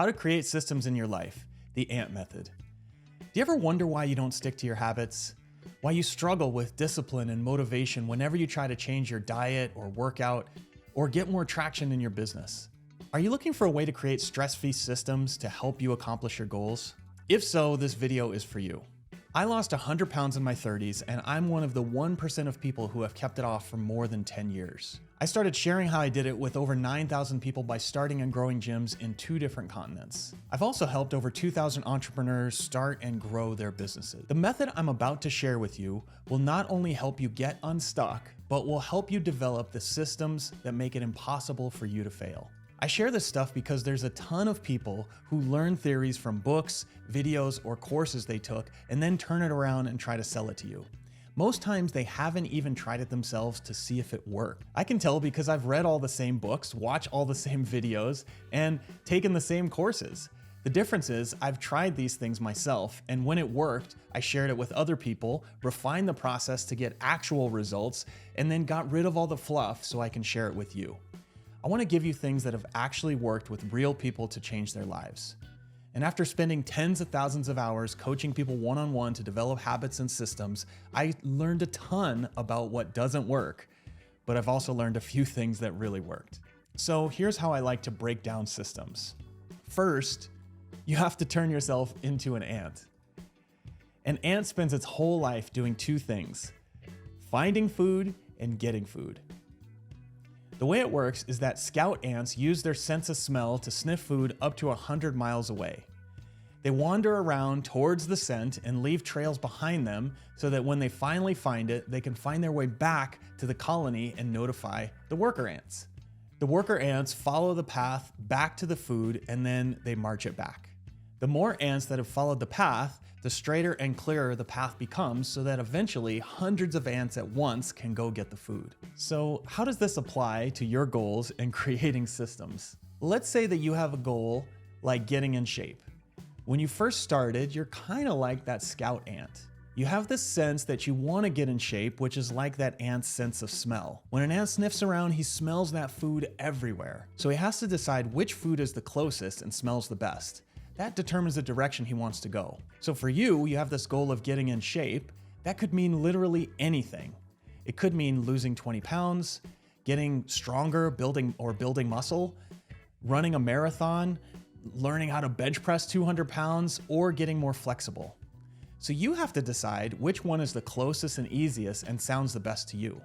How to create systems in your life, the ANT method. Do you ever wonder why you don't stick to your habits? Why you struggle with discipline and motivation whenever you try to change your diet or workout or get more traction in your business? Are you looking for a way to create stress-free systems to help you accomplish your goals? If so, this video is for you. I lost 100 pounds in my 30s, and I'm one of the 1% of people who have kept it off for more than 10 years. I started sharing how I did it with over 9,000 people by starting and growing gyms in 2 different continents. I've also helped over 2,000 entrepreneurs start and grow their businesses. The method I'm about to share with you will not only help you get unstuck, but will help you develop the systems that make it impossible for you to fail. I share this stuff because there's a ton of people who learn theories from books, videos, or courses they took and then turn it around and try to sell it to you. Most times they haven't even tried it themselves to see if it worked. I can tell because I've read all the same books, watched all the same videos, and taken the same courses. The difference is I've tried these things myself, and when it worked, I shared it with other people, refined the process to get actual results, and then got rid of all the fluff so I can share it with you. I want to give you things that have actually worked with real people to change their lives. And after spending tens of thousands of hours coaching people one-on-one to develop habits and systems, I learned a ton about what doesn't work, but I've also learned a few things that really worked. So here's how I like to break down systems. First, you have to turn yourself into an ant. An ant spends its whole life doing 2 things: finding food and getting food. The way it works is that scout ants use their sense of smell to sniff food up to 100 miles away. They wander around towards the scent and leave trails behind them so that when they finally find it, they can find their way back to the colony and notify the worker ants. The worker ants follow the path back to the food and then they march it back. The more ants that have followed the path, the straighter and clearer the path becomes so that eventually hundreds of ants at once can go get the food. So how does this apply to your goals and creating systems? Let's say that you have a goal like getting in shape. When you first started, you're kind of like that scout ant. You have this sense that you want to get in shape, which is like that ant's sense of smell. When an ant sniffs around, he smells that food everywhere. So he has to decide which food is the closest and smells the best. That determines the direction he wants to go. So for you, you have this goal of getting in shape. That could mean literally anything. It could mean losing 20 pounds, getting stronger, building muscle, running a marathon, learning how to bench press 200 pounds, or getting more flexible. So you have to decide which one is the closest and easiest and sounds the best to you.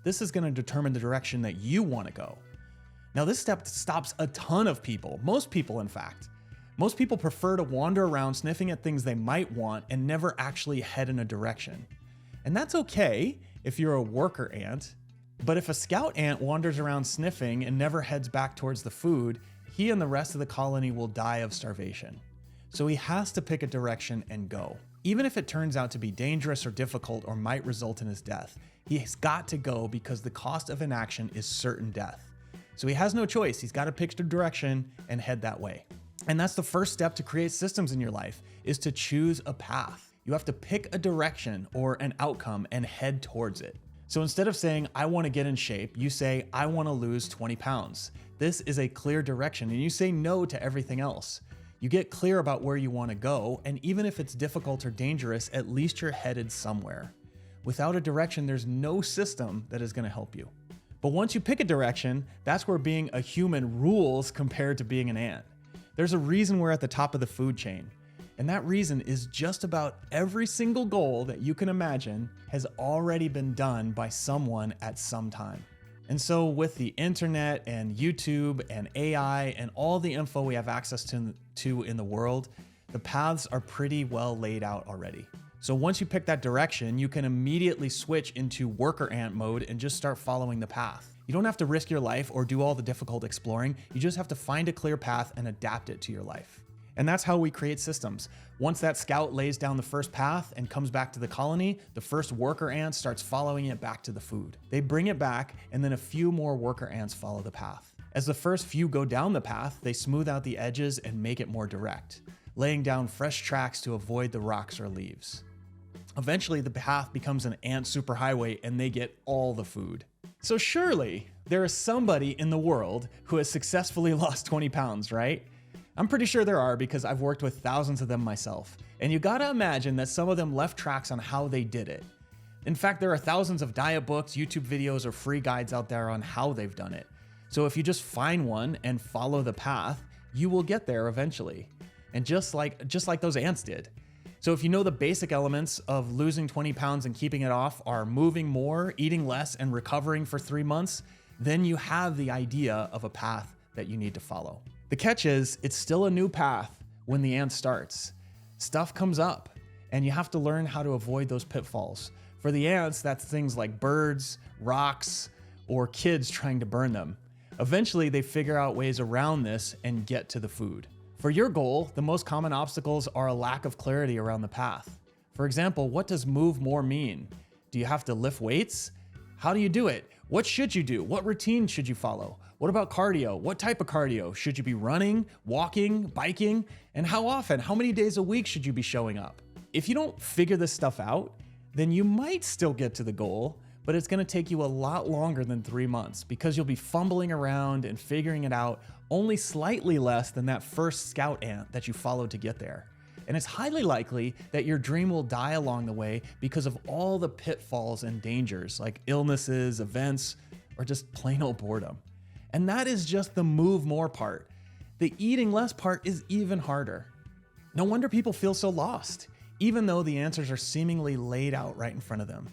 This is going to determine the direction that you want to go. Now this step stops a ton of people, most people in fact. Most people prefer to wander around sniffing at things they might want and never actually head in a direction. And that's okay if you're a worker ant, but if a scout ant wanders around sniffing and never heads back towards the food, he and the rest of the colony will die of starvation. So he has to pick a direction and go. Even if it turns out to be dangerous or difficult or might result in his death, he's got to go because the cost of inaction is certain death. So he has no choice. He's got to pick a direction and head that way. And that's the first step to create systems in your life, is to choose a path. You have to pick a direction or an outcome and head towards it. So instead of saying, I want to get in shape, you say, I want to lose 20 pounds. This is a clear direction, and you say no to everything else. You get clear about where you want to go, and even if it's difficult or dangerous, at least you're headed somewhere. Without a direction, there's no system that is going to help you. But once you pick a direction, that's where being a human rules compared to being an ant. There's a reason we're at the top of the food chain. And that reason is just about every single goal that you can imagine has already been done by someone at some time. And so with the internet and YouTube and AI and all the info we have access to in the world, the paths are pretty well laid out already. So once you pick that direction, you can immediately switch into worker ant mode and just start following the path. You don't have to risk your life or do all the difficult exploring. You just have to find a clear path and adapt it to your life. And that's how we create systems. Once that scout lays down the first path and comes back to the colony, the first worker ant starts following it back to the food. They bring it back, and then a few more worker ants follow the path. As the first few go down the path, they smooth out the edges and make it more direct, laying down fresh tracks to avoid the rocks or leaves. Eventually, the path becomes an ant superhighway and they get all the food. So surely there is somebody in the world who has successfully lost 20 pounds, right? I'm pretty sure there are because I've worked with thousands of them myself. And you gotta imagine that some of them left tracks on how they did it. In fact, there are thousands of diet books, YouTube videos, or free guides out there on how they've done it. So if you just find one and follow the path, you will get there eventually. And just like those ants did. So if you know the basic elements of losing 20 pounds and keeping it off are moving more, eating less, and recovering for 3 months, then you have the idea of a path that you need to follow. The catch is, it's still a new path when the ant starts. Stuff comes up, and you have to learn how to avoid those pitfalls. For the ants, that's things like birds, rocks, or kids trying to burn them. Eventually, they figure out ways around this and get to the food. For your goal, the most common obstacles are a lack of clarity around the path. For example, what does move more mean? Do you have to lift weights? How do you do it? What should you do? What routine should you follow? What about cardio? What type of cardio? Should you be running, walking, biking? And how often? How many days a week should you be showing up? If you don't figure this stuff out, then you might still get to the goal, but it's gonna take you a lot longer than 3 months because you'll be fumbling around and figuring it out only slightly less than that first scout ant that you followed to get there. And it's highly likely that your dream will die along the way because of all the pitfalls and dangers like illnesses, events, or just plain old boredom. And that is just the move more part. The eating less part is even harder. No wonder people feel so lost, even though the answers are seemingly laid out right in front of them.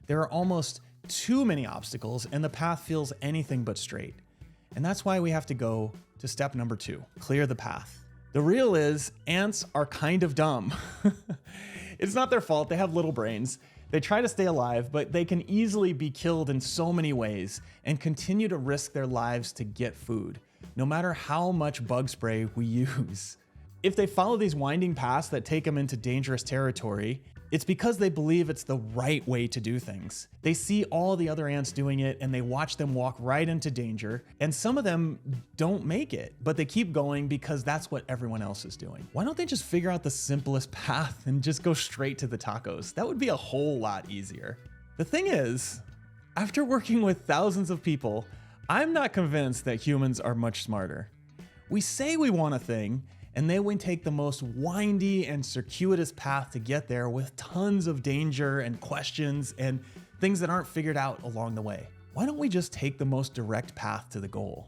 There are almost too many obstacles and the path feels anything but straight. And that's why we have to go to step number 2, clear the path. The real is, ants are kind of dumb. It's not their fault, they have little brains. They try to stay alive, but they can easily be killed in so many ways and continue to risk their lives to get food, no matter how much bug spray we use. If they follow these winding paths that take them into dangerous territory, it's because they believe it's the right way to do things. They see all the other ants doing it and they watch them walk right into danger. And some of them don't make it, but they keep going because that's what everyone else is doing. Why don't they just figure out the simplest path and just go straight to the tacos? That would be a whole lot easier. The thing is, after working with thousands of people, I'm not convinced that humans are much smarter. We say we want a thing, and then we take the most windy and circuitous path to get there with tons of danger and questions and things that aren't figured out along the way. Why don't we just take the most direct path to the goal?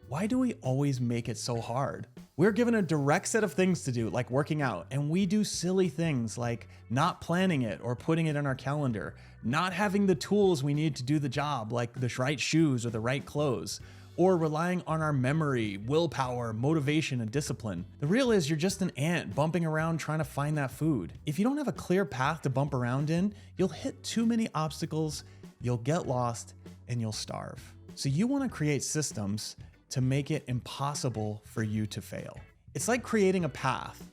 Why do we always make it so hard? We're given a direct set of things to do, like working out, and we do silly things like not planning it or putting it in our calendar, not having the tools we need to do the job, like the right shoes or the right clothes, or relying on our memory, willpower, motivation, and discipline. The real is, you're just an ant bumping around trying to find that food. If you don't have a clear path to bump around in, you'll hit too many obstacles, you'll get lost, and you'll starve. So you want to create systems to make it impossible for you to fail. It's like creating a path,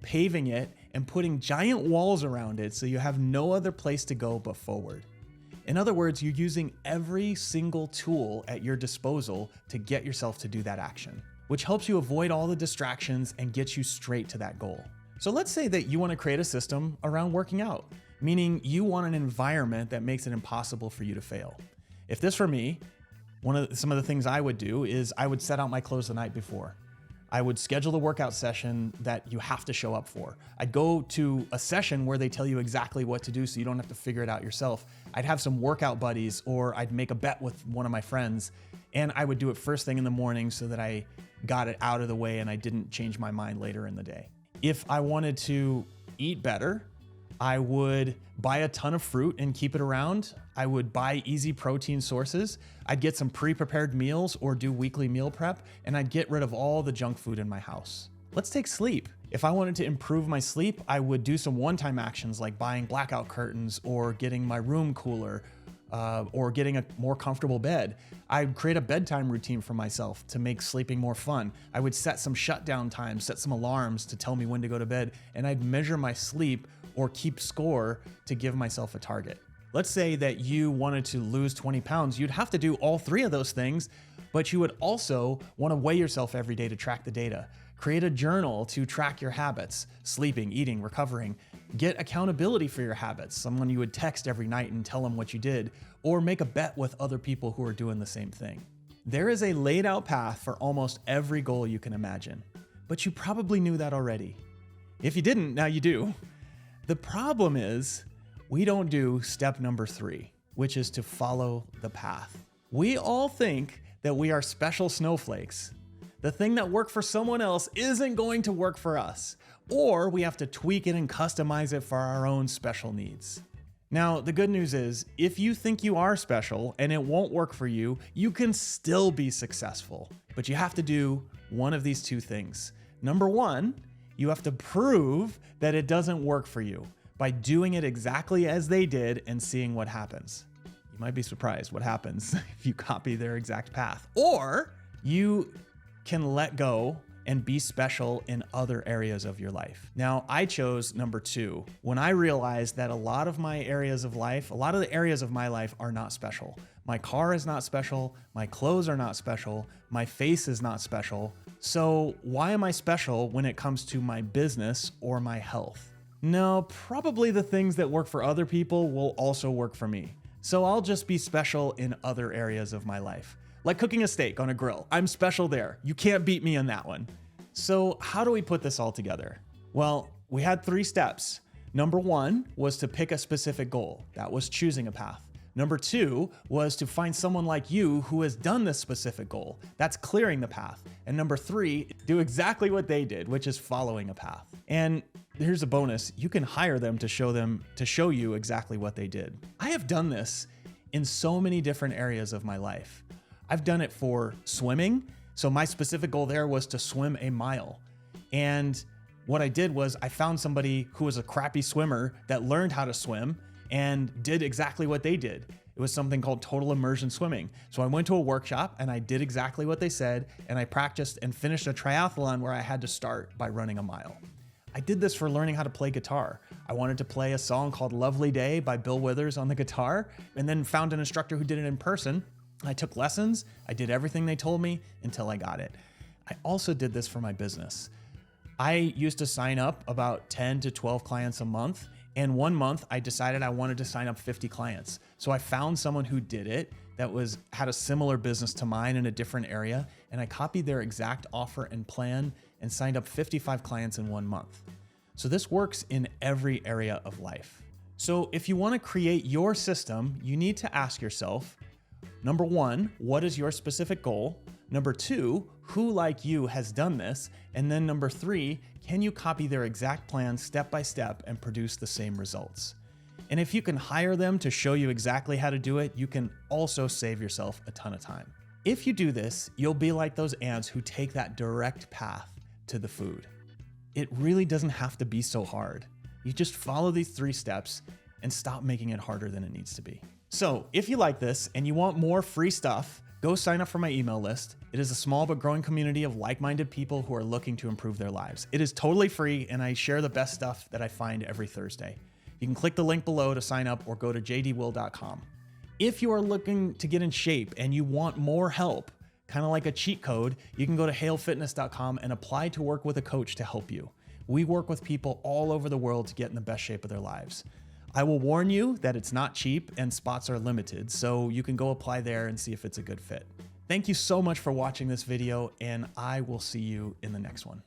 paving it, and putting giant walls around it so you have no other place to go but forward. In other words, you're using every single tool at your disposal to get yourself to do that action, which helps you avoid all the distractions and gets you straight to that goal. So let's say that you want to create a system around working out, meaning you want an environment that makes it impossible for you to fail. If this were me, some of the things I would do is I would set out my clothes the night before. I would schedule the workout session that you have to show up for. I'd go to a session where they tell you exactly what to do so you don't have to figure it out yourself. I'd have some workout buddies, or I'd make a bet with one of my friends, and I would do it first thing in the morning so that I got it out of the way and I didn't change my mind later in the day. If I wanted to eat better, I would buy a ton of fruit and keep it around. I would buy easy protein sources. I'd get some pre-prepared meals or do weekly meal prep, and I'd get rid of all the junk food in my house. Let's take sleep. If I wanted to improve my sleep, I would do some one-time actions like buying blackout curtains or getting my room cooler, or getting a more comfortable bed. I'd create a bedtime routine for myself to make sleeping more fun. I would set some shutdown times, set some alarms to tell me when to go to bed, and I'd measure my sleep or keep score to give myself a target. Let's say that you wanted to lose 20 pounds. You'd have to do all 3 of those things, but you would also want to weigh yourself every day to track the data. Create a journal to track your habits, sleeping, eating, recovering. Get accountability for your habits, someone you would text every night and tell them what you did, or make a bet with other people who are doing the same thing. There is a laid out path for almost every goal you can imagine. but you probably knew that already. If you didn't, now you do. The problem is we don't do step number 3, which is to follow the path. We all think that we are special snowflakes. The thing that worked for someone else isn't going to work for us, or we have to tweak it and customize it for our own special needs. Now, the good news is, if you think you are special and it won't work for you, you can still be successful. But you have to do one of these 2 things. Number 1, you have to prove that it doesn't work for you by doing it exactly as they did and seeing what happens. You might be surprised what happens if you copy their exact path. Or you can let go and be special in other areas of your life. Now, I chose number 2 when I realized that a lot of the areas of my life are not special. My car is not special, my clothes are not special, my face is not special. So why am I special when it comes to my business or my health? No, probably the things that work for other people will also work for me. So I'll just be special in other areas of my life. Like cooking a steak on a grill. I'm special there. You can't beat me on that one. So how do we put this all together? Well, we had 3 steps. Number 1 was to pick a specific goal. That was choosing a path. Number 2 was to find someone like you who has done this specific goal. That's clearing the path. And number 3, do exactly what they did, which is following a path. And here's a bonus. You can hire them to show you exactly what they did. I have done this in so many different areas of my life. I've done it for swimming. So my specific goal there was to swim a mile. And what I did was I found somebody who was a crappy swimmer that learned how to swim and did exactly what they did. It was something called total immersion swimming. So I went to a workshop and I did exactly what they said, and I practiced and finished a triathlon where I had to start by running a mile. I did this for learning how to play guitar. I wanted to play a song called Lovely Day by Bill Withers on the guitar, and then found an instructor who did it in person. I took lessons, I did everything they told me until I got it. I also did this for my business. I used to sign up about 10 to 12 clients a month, and one month I decided I wanted to sign up 50 clients. So I found someone who did it that had a similar business to mine in a different area, and I copied their exact offer and plan and signed up 55 clients in 1 month. So this works in every area of life. So if you want to create your system, you need to ask yourself, number 1, what is your specific goal? Number 2, who like you has done this? And then number 3, can you copy their exact plan step by step and produce the same results? And if you can hire them to show you exactly how to do it, you can also save yourself a ton of time. If you do this, you'll be like those ants who take that direct path to the food. It really doesn't have to be so hard. You just follow these 3 steps and stop making it harder than it needs to be. So if you like this and you want more free stuff, go sign up for my email list. It is a small but growing community of like-minded people who are looking to improve their lives. It is totally free, and I share the best stuff that I find every Thursday. You can click the link below to sign up or go to jdwill.com. If you are looking to get in shape and you want more help, kind of like a cheat code, you can go to halefitness.com and apply to work with a coach to help you. We work with people all over the world to get in the best shape of their lives. I will warn you that it's not cheap and spots are limited, so you can go apply there and see if it's a good fit. Thank you so much for watching this video, and I will see you in the next one.